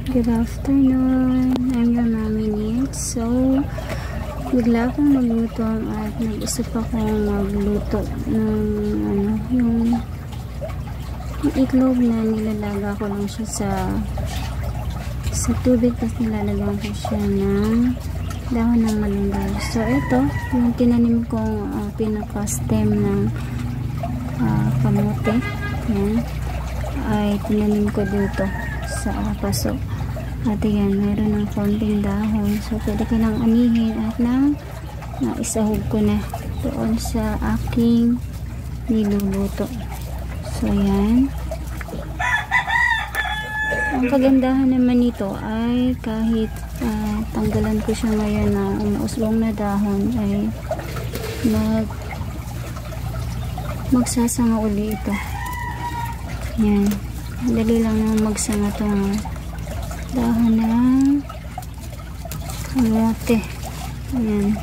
Good afternoon, I'm your mommy Nits. So, bigla akong magluto at nag-isip akong magluto ng yung itlog na nilalaga ko lang siya sa tubig, tapos nilalagyan ko siya ng dahon ng malunggay. So, ito, yung tinanim kong pinaka-stem ng kamote. Yan. Ay tinanim ko dito sa paso. At yan, mayroon ng konting dahon. So, pwede ko nang anihin at naisahog ko na doon sa aking niluluto. So, yan. Ang kagandahan naman nito ay kahit tanggalan ko siya ngayon na umausbong na dahon ay magsasanga uli ito. Yan. Dali lang naman magsanga itong dahon ng kamote. Yan.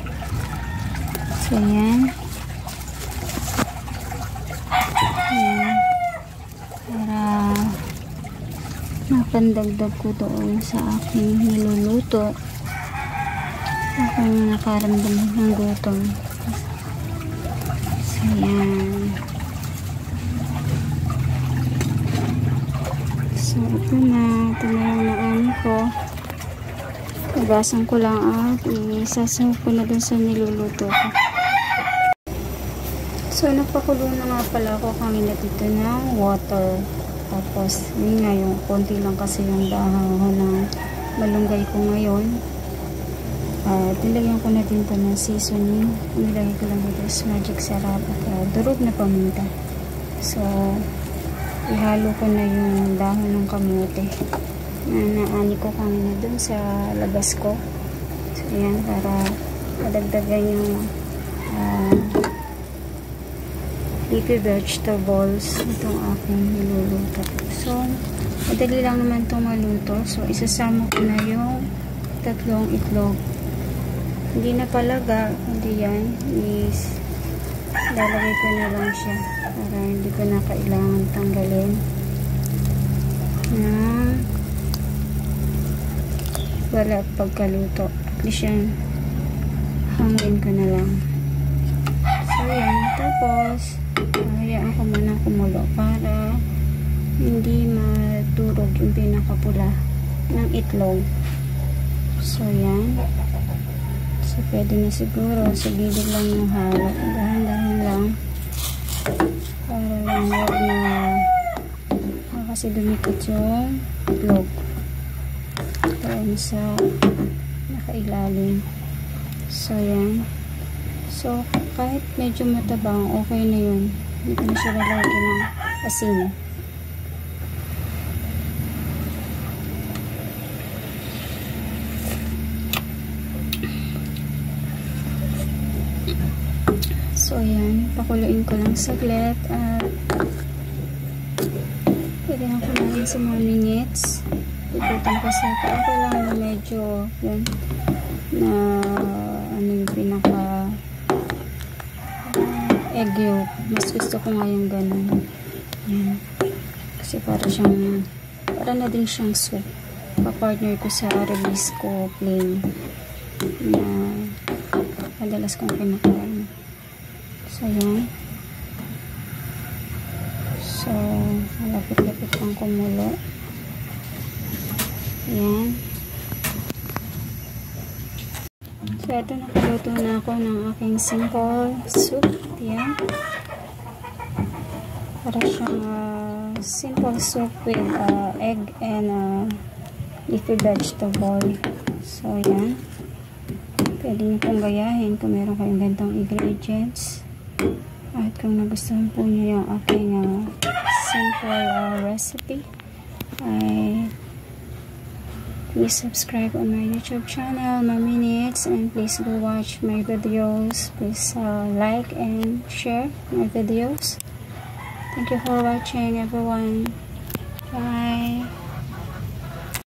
So, yan. Yan. Para mapandagdag ko doon sa aking niluluto. Akong nakaramdam ng gutom. So, yan. So, ito na. Ito na yung naani ko. Pagasan ko lang at isasahog ko na dun sa niluluto ko. So, nagpakulo na nga pala ako kanina dito ng water. Tapos, yun nga yung konti lang kasi yung dahon ng malunggay ko ngayon. Nilagyan ko na din ito ng seasoning. Nilagay ko lang dito is magic sarap at durog na paminta. So, ihalo ko na yung dahon ng kamote na naani ko kanina dun sa labas ko. So, yan, para madagdagan yung leafy vegetables itong aking niluluto. So, madali lang naman itong maluto. So, isasama ko na yung tatlong itlog. Hindi na palaga, hindi yan. Lalagay ko na lang siya para hindi ko na kailangan tanggalin na wala pagkaluto. At least yan, hangin ko na lang. So, yan. Tapos, hayaan ko muna kumulo para hindi madurog yung pinakapula ng itlog. So, yan. So, pwede na siguro sa gilid lang yung halo. Dahan-dahan lang. Para lang huwag na kasi dumikot yung itlog. Doon sa nakailalim. So, yan. So, kahit medyo matabang, okay na yun. Hindi ko na siya lalagyan ng asin. So, yan. Pakuluin ko lang saglit at pwede na kumain sa mga minutes. Ikutan kasi ako lang na medyo yan, na ano yung pinaka egg yolk. Mas gusto ko nga yung ganun. Yan. Kasi para na din siyang soup. Pa-partner ko sa Arabisco plain na madalas kong kinakain. So, yan. So, malapit-lapit pang kumulo. Yan. So, ito nakaluto na ako ng aking simple soup. Yan. Para siyang simple soup with egg and leafy vegetable. So, yan. Pwede nyo pong gayahin kung meron kayong gantong ingredients. At kung nagustuhan po nyo yung aking simple recipe, ay please subscribe on my YouTube channel, Mommy Nits, and please go watch my videos. Please like and share my videos. Thank you for watching, everyone. Bye.